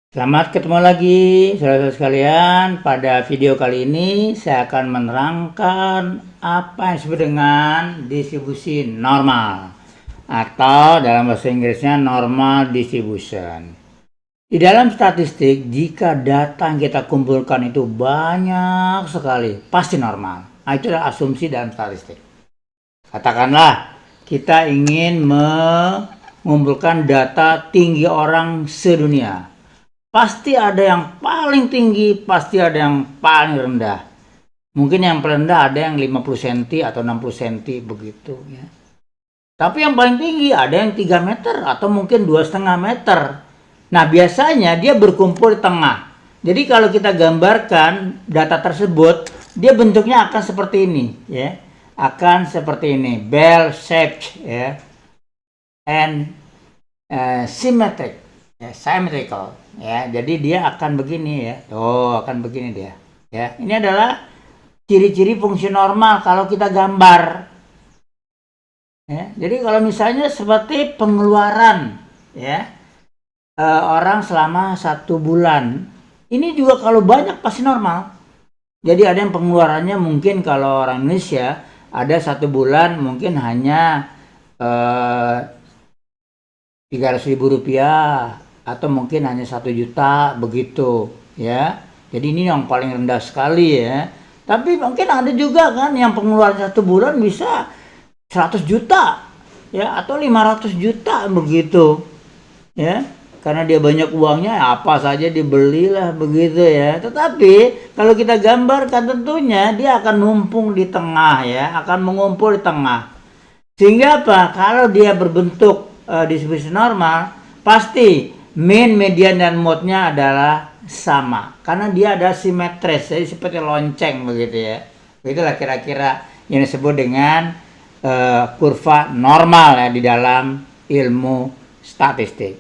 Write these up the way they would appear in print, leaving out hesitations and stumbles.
Selamat ketemu lagi, saudara-saudara sekalian. Pada video kali ini saya akan menerangkan apa yang disebut dengan distribusi normal atau dalam bahasa Inggrisnya normal distribution. Di dalam statistik, jika data yang kita kumpulkan itu banyak sekali, pasti normal. Nah, itu adalah asumsi dalam statistik. Katakanlah kita ingin mengumpulkan data tinggi orang sedunia. Pasti ada yang paling tinggi, pasti ada yang paling rendah. Mungkin yang paling rendah ada yang 50 cm atau 60 cm begitu ya. Tapi yang paling tinggi ada yang 3 meter atau mungkin 2,5 meter. Nah, biasanya dia berkumpul di tengah. Jadi kalau kita gambarkan data tersebut, dia bentuknya akan seperti ini ya. Akan seperti ini, bell shaped ya. And symmetric. Ya, symmetrical ya, jadi dia akan begini ya, akan begini dia ya. Ini adalah ciri-ciri fungsi normal kalau kita gambar ya. Jadi kalau misalnya seperti pengeluaran ya, orang selama 1 bulan, ini juga kalau banyak pasti normal. Jadi ada yang pengeluarannya mungkin kalau orang Indonesia ada 1 bulan mungkin hanya 300.000 rupiah atau mungkin hanya 1 juta begitu ya. Jadi ini yang paling rendah sekali ya. Tapi mungkin ada juga kan yang pengeluaran 1 bulan bisa 100 juta ya atau 500 juta begitu ya. Karena dia banyak uangnya, apa saja dibelilah begitu ya. Tetapi kalau kita gambarkan tentunya dia akan numpung di tengah ya, akan mengumpul di tengah. Sehingga apa? Kalau dia berbentuk distribusi normal, pasti mean, median, dan mode-nya adalah sama. Karena dia ada simetris, jadi seperti lonceng begitu ya. Itulah kira-kira yang disebut dengan kurva normal ya di dalam ilmu statistik.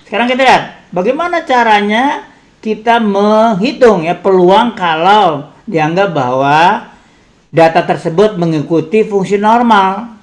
Sekarang kita lihat bagaimana caranya kita menghitung ya peluang kalau dianggap bahwa data tersebut mengikuti fungsi normal.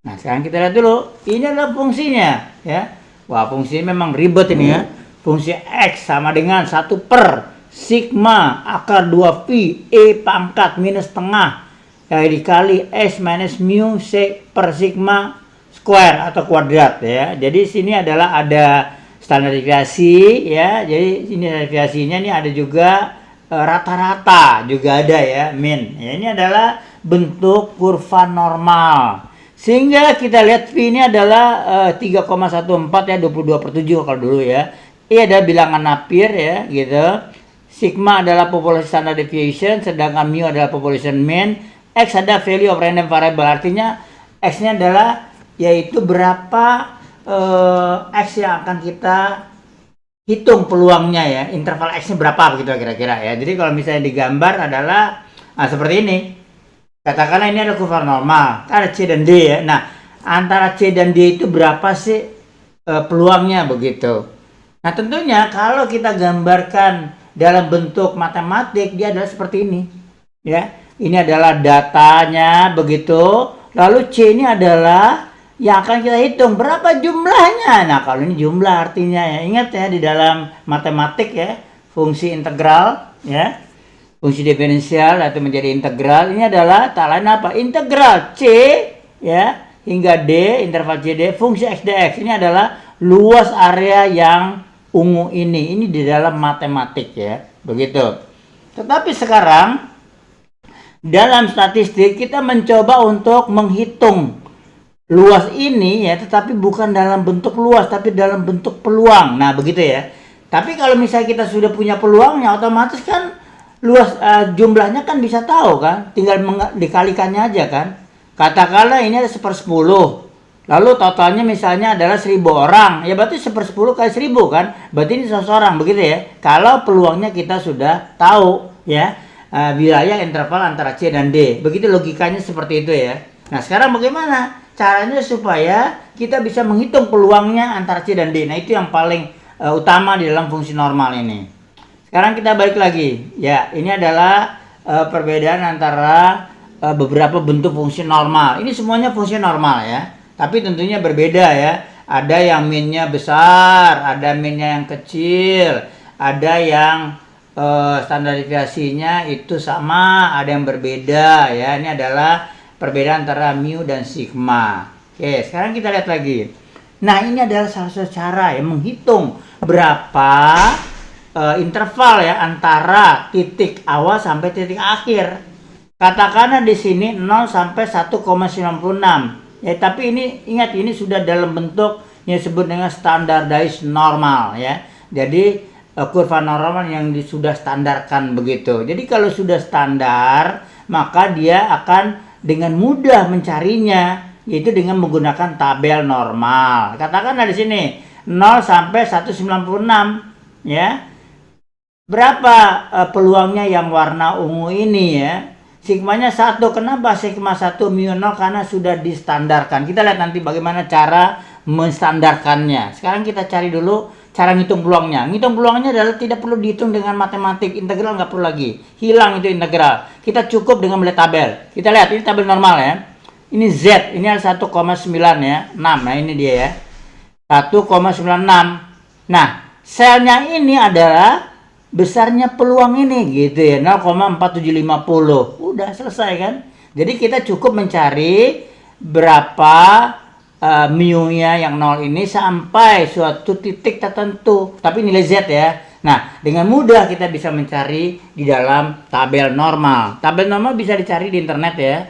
Nah, sekarang kita lihat dulu. Ini adalah fungsinya ya. Wah, fungsinya memang ribet ini ya. Fungsi X sama dengan 1 per sigma akar 2 pi E pangkat minus setengah dikali S minus mu C per sigma square atau kuadrat ya. Jadi sini adalah ada standar deviasi ya. Jadi ini deviasinya ini ada juga rata-rata juga ada ya, mean. Ya, ini adalah bentuk kurva normal. Sehingga kita lihat P ini adalah 3,14 ya, 22/7 kalau dulu ya. I adalah bilangan Napier ya gitu. Sigma adalah population standard deviation, sedangkan mu adalah population mean. X ada value of random variable, artinya X-nya adalah yaitu berapa X yang akan kita hitung peluangnya ya. Interval X-nya berapa begitu kira-kira ya. Jadi kalau misalnya digambar adalah seperti ini. Katakanlah ini ada kurva normal, ada C dan D ya. Nah, antara C dan D itu berapa sih peluangnya begitu. Nah, tentunya kalau kita gambarkan dalam bentuk matematik, dia adalah seperti ini. Ya, ini adalah datanya begitu. Lalu C ini adalah yang akan kita hitung berapa jumlahnya. Nah, kalau ini jumlah artinya ya. Ingat ya di dalam matematik ya, fungsi integral ya. Fungsi diferensial atau menjadi integral ini adalah tak lain apa? Integral C ya hingga D, interval CD, fungsi X dx. Ini adalah luas area yang ungu ini. Ini di dalam matematik ya. Begitu. Tetapi sekarang dalam statistik kita mencoba untuk menghitung luas ini ya, tetapi bukan dalam bentuk luas tapi dalam bentuk peluang. Nah, begitu ya. Tapi kalau misalnya kita sudah punya peluangnya, otomatis kan luas jumlahnya kan bisa tahu kan, tinggal dikalikannya aja kan. Katakanlah ini ada 1/10, lalu totalnya misalnya adalah 1.000 orang, ya berarti 1/10 kali 1.000 kan, berarti ini 100 orang begitu ya. Kalau peluangnya kita sudah tahu ya, wilayah interval antara C dan D, begitu logikanya seperti itu ya. Nah, sekarang bagaimana caranya supaya kita bisa menghitung peluangnya antara C dan D? Nah, itu yang paling utama di dalam fungsi normal ini. Sekarang kita balik lagi. Ya, ini adalah perbedaan antara beberapa bentuk fungsi normal. Ini semuanya fungsi normal ya. Tapi tentunya berbeda ya. Ada yang mean-nya besar, ada mean-nya yang kecil, ada yang standar deviasinya itu sama, ada yang berbeda ya. Ini adalah perbedaan antara mu dan sigma. Oke, sekarang kita lihat lagi. Nah, ini adalah salah satu cara ya menghitung berapa interval ya antara titik awal sampai titik akhir. Katakanlah di sini 0 sampai 1,96. Ya, tapi ini ingat, ini sudah dalam bentuk yang disebut dengan standardized normal ya. Jadi kurva normal yang sudah standarkan begitu. Jadi kalau sudah standar, maka dia akan dengan mudah mencarinya, yaitu dengan menggunakan tabel normal. Katakanlah di sini 0 sampai 196 ya. Berapa peluangnya yang warna ungu ini ya? Sigmanya 1. Kenapa sigma 1 mu 0? Karena sudah distandarkan. Kita lihat nanti bagaimana cara menstandarkannya. Sekarang kita cari dulu cara ngitung peluangnya. Ngitung peluangnya adalah tidak perlu dihitung dengan matematik. Integral nggak perlu lagi. Hilang itu integral. Kita cukup dengan melihat tabel. Kita lihat, ini tabel normal ya. Ini Z. Ini adalah 1,9 ya. 6. Nah ini dia ya. 1,96. Nah selnya ini adalah besarnya peluang ini gitu ya. 0,4750. Udah selesai kan. Jadi kita cukup mencari berapa mu-nya yang 0 ini sampai suatu titik tertentu, tapi nilai Z ya. Nah, dengan mudah kita bisa mencari di dalam tabel normal. Tabel normal bisa dicari di internet ya.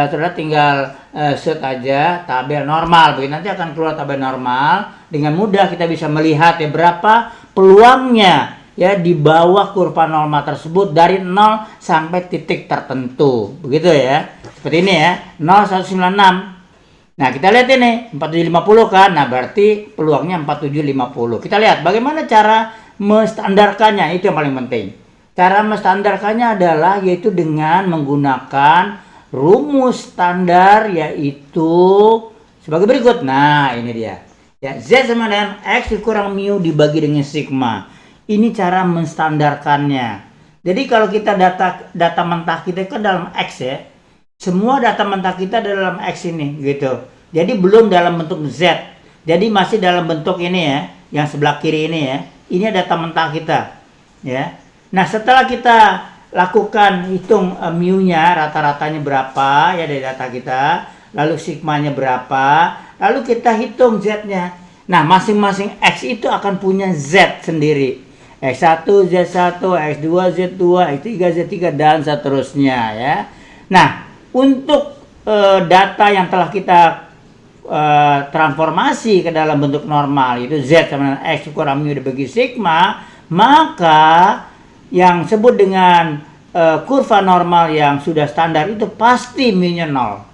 Saudara tinggal search aja tabel normal, begitu nanti akan keluar tabel normal. Dengan mudah kita bisa melihat ya berapa peluangnya ya di bawah kurva normal tersebut dari 0 sampai titik tertentu. Begitu ya. Seperti ini ya. 0, 196. Nah, kita lihat ini 4750 kan. Nah, berarti peluangnya 4750. Kita lihat bagaimana cara menstandarkannya, itu yang paling penting. Cara menstandarkannya adalah yaitu dengan menggunakan rumus standar, yaitu sebagai berikut. Nah, ini dia. Ya, Z sama dengan X dikurang mu dibagi dengan sigma. Ini cara menstandarkannya. Jadi kalau kita data mentah kita ke dalam X ya. Semua data mentah kita dalam X ini gitu. Jadi belum dalam bentuk Z. Jadi masih dalam bentuk ini ya, yang sebelah kiri ini ya. Ini data mentah kita, ya. Nah, setelah kita lakukan hitung mu-nya, rata-ratanya berapa ya dari data kita, lalu sigmanya berapa, lalu kita hitung Z-nya. Nah, masing-masing X itu akan punya Z sendiri. X1, Z1, X2, Z2, X3, Z3 dan seterusnya ya. Nah, untuk data yang telah kita transformasi ke dalam bentuk normal, yaitu Z sama dengan X kurang mu dibagi sigma, maka yang sebut dengan kurva normal yang sudah standar itu pasti mu-nya 0.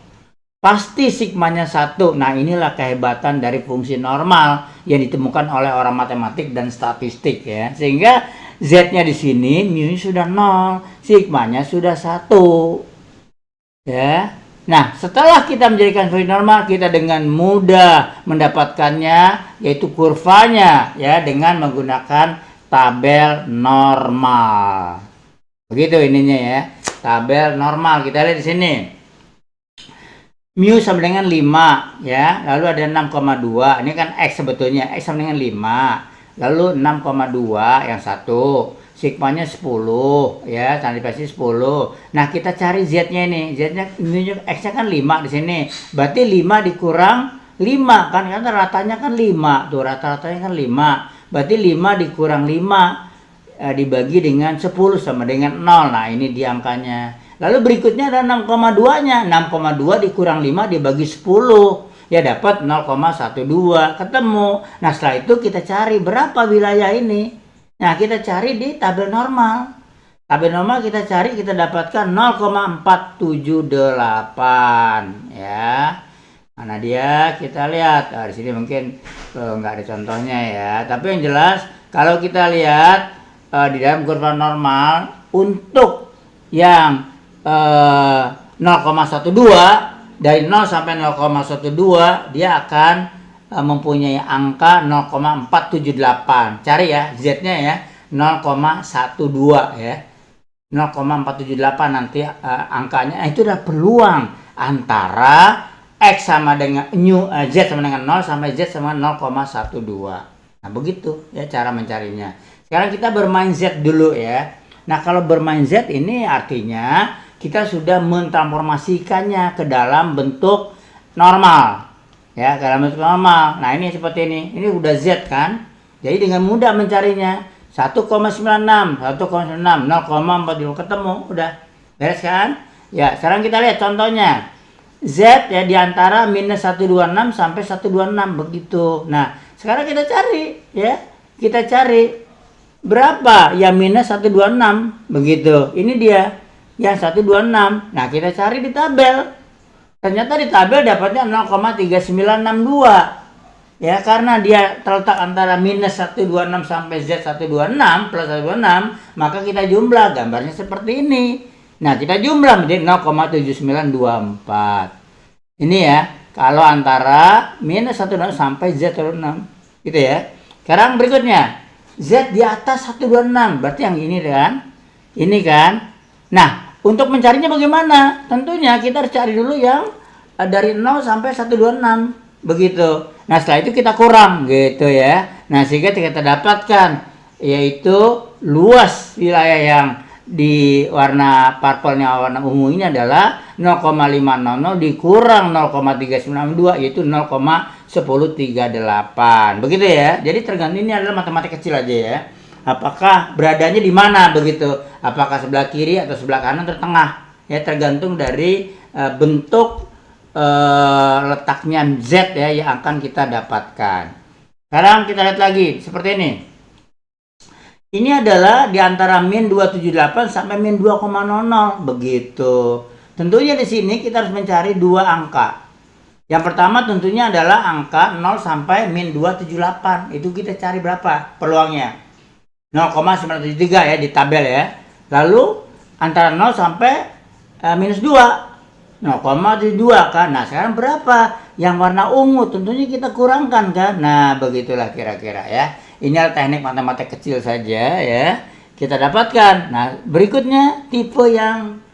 Pasti sigmanya 1. Nah, inilah kehebatan dari fungsi normal yang ditemukan oleh orang matematik dan statistik ya. Sehingga Z-nya di sini mu-nya sudah 0, sigmanya sudah 1. Ya. Nah, setelah kita menjadikan fungsi normal, kita dengan mudah mendapatkannya, yaitu kurvanya ya dengan menggunakan tabel normal. Begitu ininya ya, tabel normal. Kita lihat di sini. Mu sama dengan 5 ya, lalu ada 6,2. Ini kan X sebetulnya, X sama dengan 5. Lalu 6,2 yang satu. Sigmanya 10 ya, standarisasi 10. Nah, kita cari Z-nya ini. Z-nya X-nya kan 5 di sini. Berarti 5 dikurang 5 kan, karena ratanya kan 5. Tuh rata-ratanya kan 5. Berarti 5 dikurang 5 dibagi dengan 10 sama dengan 0. Nah, ini di angkanya. Lalu berikutnya ada 6,2-nya. 6,2 dikurang 5 dibagi 10. Ya dapat 0,12. Ketemu. Nah, setelah itu kita cari berapa wilayah ini. Nah, kita cari di tabel normal. Tabel normal kita cari, kita dapatkan 0,478 ya. Mana dia? Kita lihat. Nah, di sini mungkin nggak ada contohnya ya. Tapi yang jelas kalau kita lihat di dalam kurva normal untuk yang 0,12 dari 0 sampai 0,12 dia akan mempunyai angka 0,478. Cari ya Z-nya ya 0,12 ya. 0,478 nanti angkanya itu adalah peluang antara X sama dengan Z sama dengan 0 sampai Z sama 0,12. Nah, begitu ya cara mencarinya. Sekarang kita bermain Z dulu ya. Nah, kalau bermain Z ini artinya kita sudah mentransformasikannya ke dalam bentuk normal. Ya, ke dalam bentuk normal. Nah, ini seperti ini. Ini udah Z kan? Jadi dengan mudah mencarinya. 1,96, 1,96, 0,40 ketemu, udah. Beres kan? Ya, sekarang kita lihat contohnya. Z ya di antara minus 126 sampai 126 begitu. Nah, sekarang kita cari ya. Kita cari berapa yang minus 126 begitu. Ini dia yang 126. Nah, kita cari di tabel. Ternyata di tabel dapatnya 0,3962. Ya, karena dia terletak antara minus 126 sampai Z 126 plus 126, maka kita jumlah gambarnya seperti ini. Nah, kita jumlah menjadi 0,7924. Ini ya, kalau antara minus 126 sampai Z 126. Gitu ya. Sekarang berikutnya. Z di atas 126. Berarti yang ini kan? Ini kan? Nah, untuk mencarinya bagaimana? Tentunya kita harus cari dulu yang dari 0 sampai 126. Begitu. Nah, setelah itu kita kurang gitu ya. Nah, sehingga kita dapatkan yaitu luas wilayah yang di warna purple-nya warna ungu ini adalah 0,500 dikurang 0,392 yaitu 0,1038. Begitu ya. Jadi tergantung, ini adalah matematika kecil aja ya. Apakah beradanya di mana begitu? Apakah sebelah kiri atau sebelah kanan atau tengah? Ya, tergantung dari bentuk letaknya Z ya yang akan kita dapatkan. Sekarang kita lihat lagi seperti ini. Ini adalah di antara min 278 sampai min 2,00 begitu. Tentunya di sini kita harus mencari dua angka. Yang pertama tentunya adalah angka 0 sampai min 278. Itu kita cari berapa peluangnya? 0,973 ya di tabel ya. Lalu antara 0 sampai minus 2. 0,72 kan. Nah, sekarang berapa? Yang warna ungu tentunya kita kurangkan kan. Nah, begitulah kira-kira ya. Ini adalah teknik matematika kecil saja ya. Kita dapatkan. Nah, berikutnya tipe yang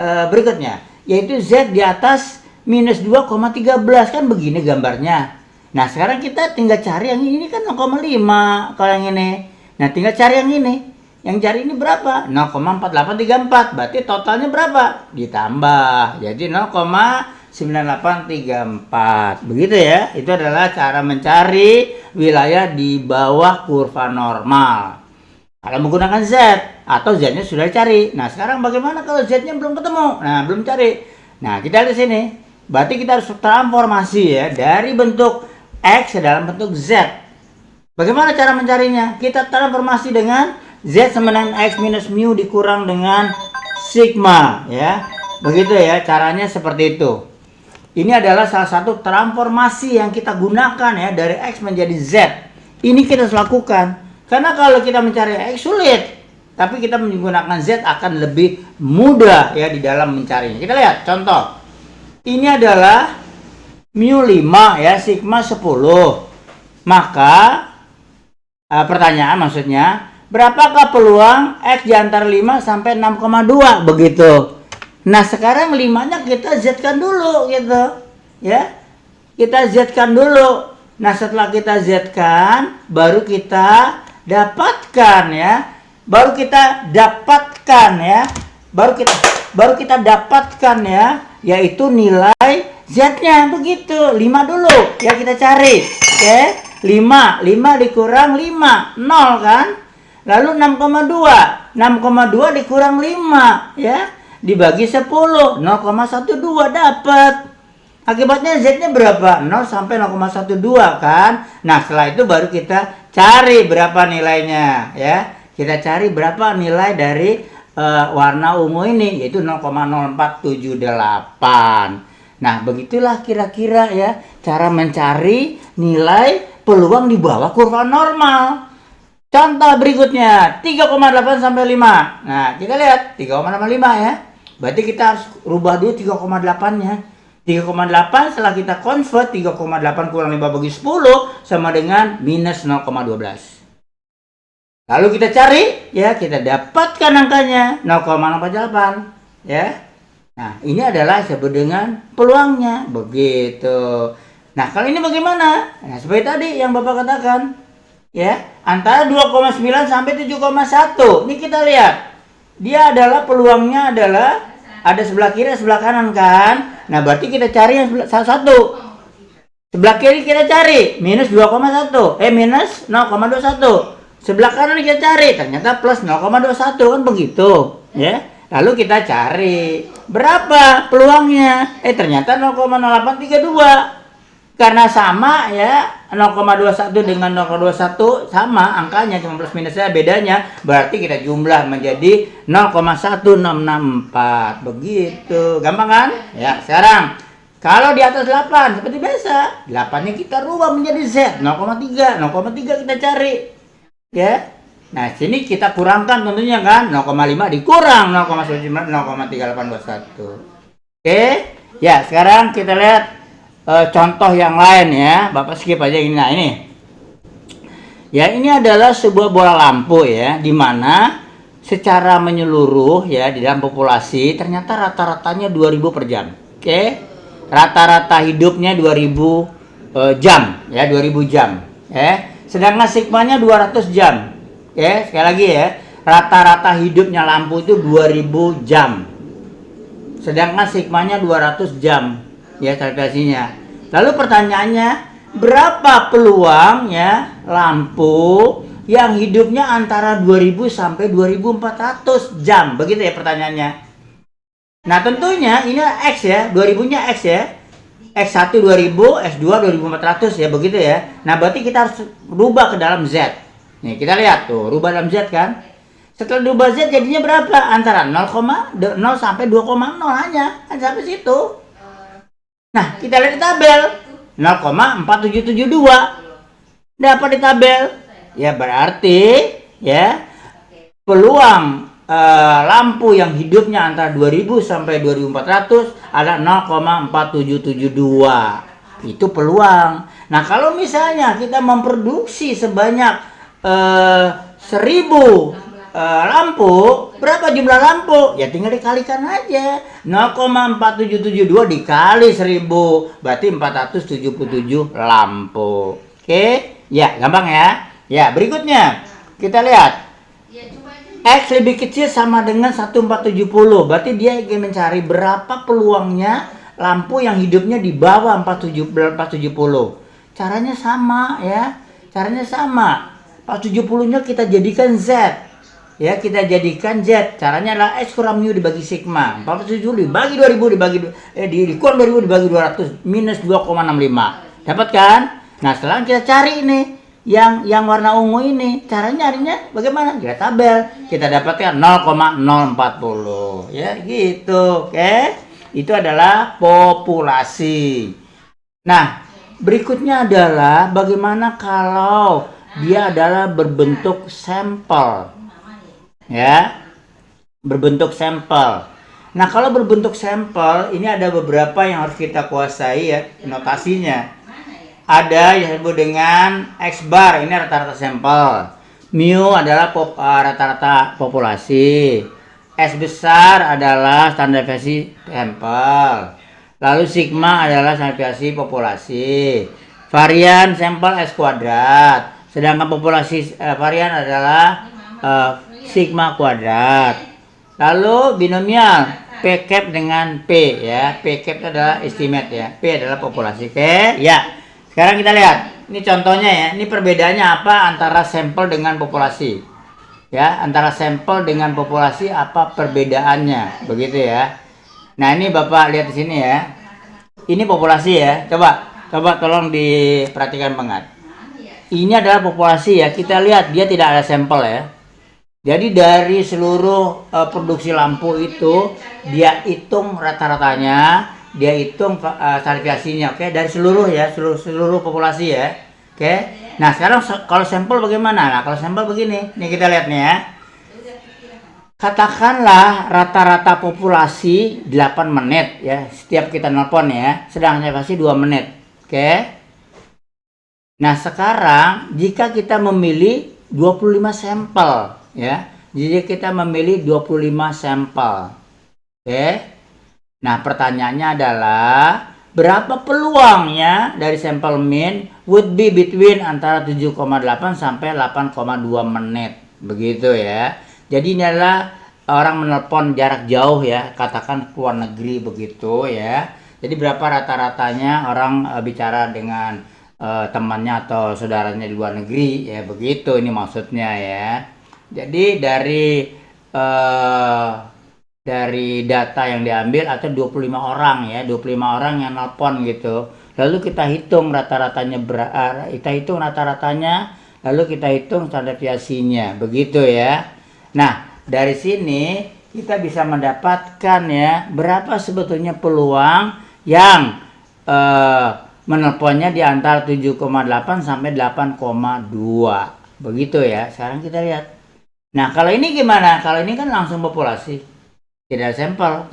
berikutnya yaitu Z di atas minus 2,13 kan begini gambarnya. Nah, sekarang kita tinggal cari yang ini kan 0,5 kalau yang ini. Nah, tinggal cari yang ini. Yang cari ini berapa? 0,4834. Berarti totalnya berapa? Ditambah. Jadi 0,9834. Begitu ya. Itu adalah cara mencari wilayah di bawah kurva normal. Kalau menggunakan Z atau Z-nya sudah dicari. Nah, sekarang bagaimana kalau Z-nya belum ketemu? Nah, belum cari. Nah, kita lihat di sini. Berarti kita harus transformasi ya dari bentuk X ke dalam bentuk Z. Bagaimana cara mencarinya? Kita transformasi dengan Z sama dengan X minus mu dikurang dengan sigma ya. Begitu ya, caranya seperti itu. Ini adalah salah satu transformasi yang kita gunakan ya dari X menjadi Z. Ini kita harus lakukan. Karena kalau kita mencari X sulit, tapi kita menggunakan Z akan lebih mudah ya di dalam mencarinya. Kita lihat contoh. Ini adalah mu 5 ya, sigma 10. Maka pertanyaan maksudnya, berapakah peluang X di antara 5 sampai 6,2 begitu. Nah, sekarang 5-nya kita Z-kan dulu gitu. Ya. Kita Z-kan dulu. Nah, setelah kita Z-kan baru kita dapatkan ya. Baru kita dapatkan ya. Baru kita dapatkan ya, yaitu nilai Z-nya begitu. 5 dulu ya kita cari. Oke. 5 dikurang 5, 0 kan? Lalu 6,2. 6,2 dikurang 5 ya. Dibagi 10, 0,12 dapat. Akibatnya Z-nya berapa? 0 sampai 0,12 kan? Nah, setelah itu baru kita cari berapa nilainya ya. Kita cari berapa nilai dari warna ungu ini, yaitu 0,0478. Nah, begitulah kira-kira ya cara mencari nilai peluang di bawah kurva normal. Contoh berikutnya 3,8 sampai 5. Nah, kita lihat 3,85 ya. Berarti kita harus rubah dulu 3,8-nya. 3,8 setelah kita convert 3,8 kurang 5 bagi 10 sama dengan minus 0,12. Lalu kita cari ya, kita dapatkan angkanya 0,048 ya. Nah, ini adalah disebut dengan peluangnya begitu. Nah, kalau ini bagaimana? Nah, seperti tadi yang Bapak katakan. ya, antara 2,9 sampai 7,1. Ini kita lihat. Dia adalah peluangnya adalah ada sebelah kiri, sebelah kanan kan. Nah, berarti kita cari yang salah satu. Sebelah kiri kita cari minus 2,1. Minus 0,21. Sebelah kanan kita cari, ternyata plus 0,21 kan begitu, ya. Lalu kita cari berapa peluangnya. Ternyata 0,0832. Karena sama ya, 0,21 dengan 0,21 sama angkanya, cuma plus minusnya bedanya, berarti kita jumlah menjadi 0,1664. Begitu. Gampang kan? Ya, sekarang kalau di atas 8 seperti biasa, 8-nya kita rubah menjadi Z, 0,3. 0,3 kita cari. Ya. Nah, sini kita kurangkan tentunya kan, 0,5 dikurang 0,9, 0,3821. Oke. Ya, sekarang kita lihat contoh yang lain ya. Bapak skip aja ini. Nah, ini. Ya, ini adalah sebuah bola lampu ya, di mana secara menyeluruh ya di dalam populasi ternyata rata-ratanya 2000 per jam. Oke. Rata-rata hidupnya 2000 jam ya, 2000 jam. Sedangkan sigmanya 200 jam. Sekali lagi ya. Rata-rata hidupnya lampu itu 2000 jam. Sedangkan sigmanya 200 jam. Ya, kalkulasinya. Lalu pertanyaannya, berapa peluang ya lampu yang hidupnya antara 2000 sampai 2400 jam? Begitu ya pertanyaannya. Nah, tentunya ini X ya, 2000-nya X ya. X1 2000, X2 2400 ya, begitu ya. Nah, berarti kita harus rubah ke dalam Z. Nih, kita lihat tuh, rubah dalam Z kan. Setelah rubah Z jadinya berapa? Antara 0,0 sampai 2,0 hanya. Kan sampai situ. Nah, kita lihat di tabel 0,4772 dapat di tabel. Ya, berarti ya peluang lampu yang hidupnya antara 2000 sampai 2400 adalah 0,4772. Itu peluang. Nah, kalau misalnya kita memproduksi sebanyak 1000 lampu, berapa jumlah lampu? Ya tinggal dikalikan aja. 0,4772 dikali 1000, berarti 477 lampu. Oke? Ya, gampang ya. Ya, berikutnya kita lihat. X lebih kecil sama dengan 1470. Berarti dia ingin mencari berapa peluangnya lampu yang hidupnya di bawah 470. Caranya sama ya. Caranya sama. 470-nya kita jadikan Z. Ya, kita jadikan Z. Caranya adalah X kurang mu dibagi sigma. 470 dibagi 2000 dikurang 2000 dibagi 200 minus 2,65. Dapat kan? Nah, setelah kita cari ini yang warna ungu ini, caranya nyarinya bagaimana? Kita tabel. Kita dapatkan 0,040. Ya, gitu. Oke. Itu adalah populasi. Nah, berikutnya adalah bagaimana kalau dia adalah berbentuk sampel. Ya, berbentuk sampel. Nah, kalau berbentuk sampel ini ada beberapa yang harus kita kuasai ya, notasinya. Ada yang disebut dengan X bar, ini rata-rata sampel. Mu adalah rata-rata populasi. S besar adalah standar deviasi sampel. Lalu sigma adalah standar deviasi populasi. Varian sampel S kuadrat. Sedangkan populasi varian adalah sigma kuadrat. Lalu binomial P cap dengan P ya. P cap itu adalah estimate ya. P adalah populasi. Oke, ya. Sekarang kita lihat. Ini contohnya ya. Ini perbedaannya apa antara sampel dengan populasi? Ya, antara sampel dengan populasi apa perbedaannya? Begitu ya. Nah, ini Bapak lihat di sini ya. Ini populasi ya. Coba tolong diperhatikan banget. Ini adalah populasi ya. Kita lihat dia tidak ada sampel ya. Jadi dari seluruh produksi lampu itu dia hitung rata-ratanya, dia hitung salivasinya, oke? Dari seluruh ya, seluruh populasi ya. Oke. Nah, sekarang kalau sampel bagaimana? Nah, kalau sampel begini. Nih kita lihat nih ya. Katakanlah rata-rata populasi 8 menit ya, setiap kita nelpon ya, sedang salivasi 2 menit. Oke. Nah, sekarang jika kita memilih 25 sampel ya. Jadi kita memilih 25 sampel. Oke. Nah, pertanyaannya adalah berapa peluangnya dari sampel mean would be between antara 7,8 sampai 8,2 menit. Begitu ya. Jadi ini adalah orang menelpon jarak jauh ya, katakan ke luar negeri begitu ya. Jadi berapa rata-ratanya orang bicara dengan temannya atau saudaranya di luar negeri ya, begitu ini maksudnya ya. Jadi dari data yang diambil atau 25 orang ya, 25 orang yang nelpon gitu. Lalu kita hitung rata-ratanya lalu kita hitung standar deviasinya, begitu ya. Nah, dari sini kita bisa mendapatkan ya berapa sebetulnya peluang yang menelponnya di antara 7,8 sampai 8,2. Begitu ya. Sekarang kita lihat. Nah, kalau ini gimana? Kalau ini kan langsung populasi. Tidak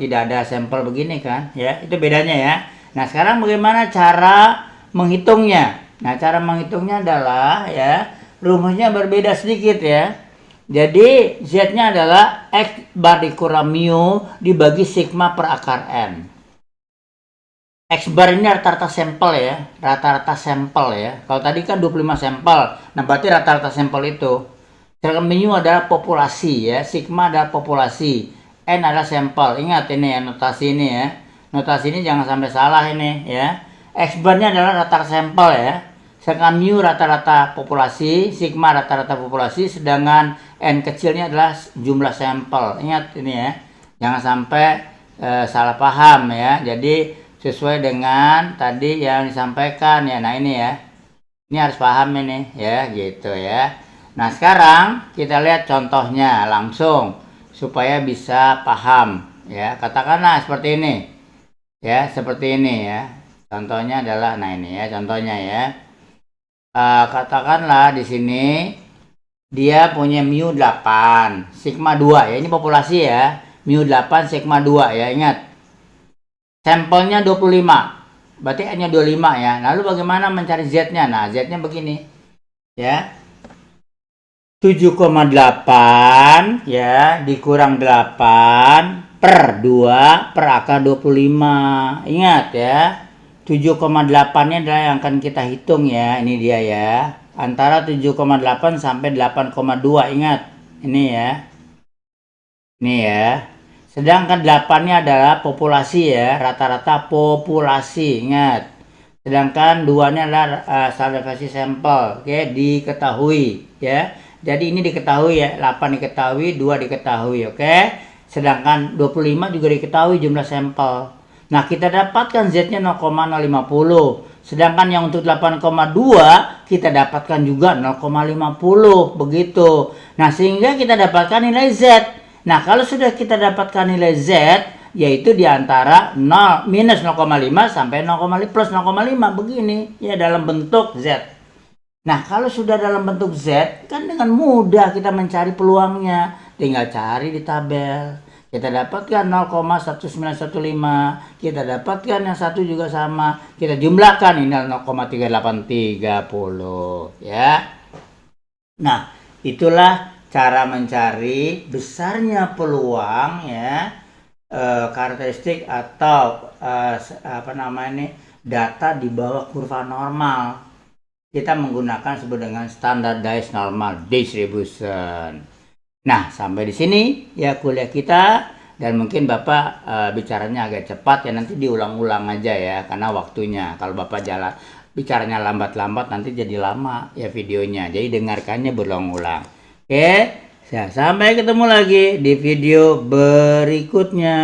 ada sampel begini kan, ya itu bedanya ya. Nah sekarang bagaimana cara menghitungnya? Nah cara menghitungnya adalah ya rumusnya berbeda sedikit ya. Jadi Z-nya adalah X bar dikurang mu dibagi sigma per akar N. X bar ini rata-rata sampel ya, Kalau tadi kan 25 sampel, nah berarti rata-rata sampel itu. Sedangkan mu adalah populasi ya, sigma adalah populasi. N adalah sampel. Ingat ini ya notasi ini ya. Notasi ini jangan sampai salah ini ya. X bar-nya adalah rata-rata sampel ya. Sedangkan mu rata-rata populasi, sigma rata-rata populasi, sedangkan N kecilnya adalah jumlah sampel. Ingat ini ya. Jangan sampai salah paham ya. Jadi sesuai dengan tadi yang disampaikan ya. Nah ini ya. Ini harus paham ini ya gitu ya. Nah sekarang kita lihat contohnya langsung supaya bisa paham ya. Katakanlah seperti ini ya, seperti ini ya. Contohnya adalah nah ini ya contohnya ya. Katakanlah di sini dia punya mu 8 sigma 2 ya, ini populasi ya. Mu 8 sigma 2 ya, ingat sampelnya 25 berarti N nya 25 ya. Lalu bagaimana mencari Z nya? Nah Z nya begini ya, 7,8 ya dikurang 8 per 2 per akar 25. Ingat ya, 7,8 nya adalah yang akan kita hitung ya. Ini dia ya, antara 7,8 sampai 8,2. Ingat ini ya, ini ya. Sedangkan 8 nya adalah populasi ya, rata-rata populasi. Ingat, sedangkan 2 nya adalah standar deviasi sampel. Oke, diketahui ya. Jadi ini diketahui ya, 8 diketahui, 2 diketahui, oke. Sedangkan 25 juga diketahui jumlah sampel. Nah, kita dapatkan Z-nya 0,050. Sedangkan yang untuk 8,2 kita dapatkan juga 0,50, begitu. Nah, sehingga kita dapatkan nilai Z. Nah, kalau sudah kita dapatkan nilai Z, yaitu di antara 0 minus 0,5 sampai 0, plus 0,5 begini ya dalam bentuk Z. Nah, kalau sudah dalam bentuk Z, kan dengan mudah kita mencari peluangnya. Tinggal cari di tabel. Kita dapatkan 0,1915. Kita dapatkan yang satu juga sama. Kita jumlahkan ini 0,3830 ya. Nah, itulah cara mencari besarnya peluang ya. Karakteristik atau data di bawah kurva normal. Kita menggunakan sebut dengan standardized normal distribution. Nah, sampai di sini ya kuliah kita, dan mungkin Bapak bicaranya agak cepat ya, nanti diulang-ulang aja ya karena waktunya. Kalau Bapak bicaranya lambat-lambat nanti jadi lama ya videonya. Jadi dengarkannya berulang-ulang. Oke, sampai ketemu lagi di video berikutnya.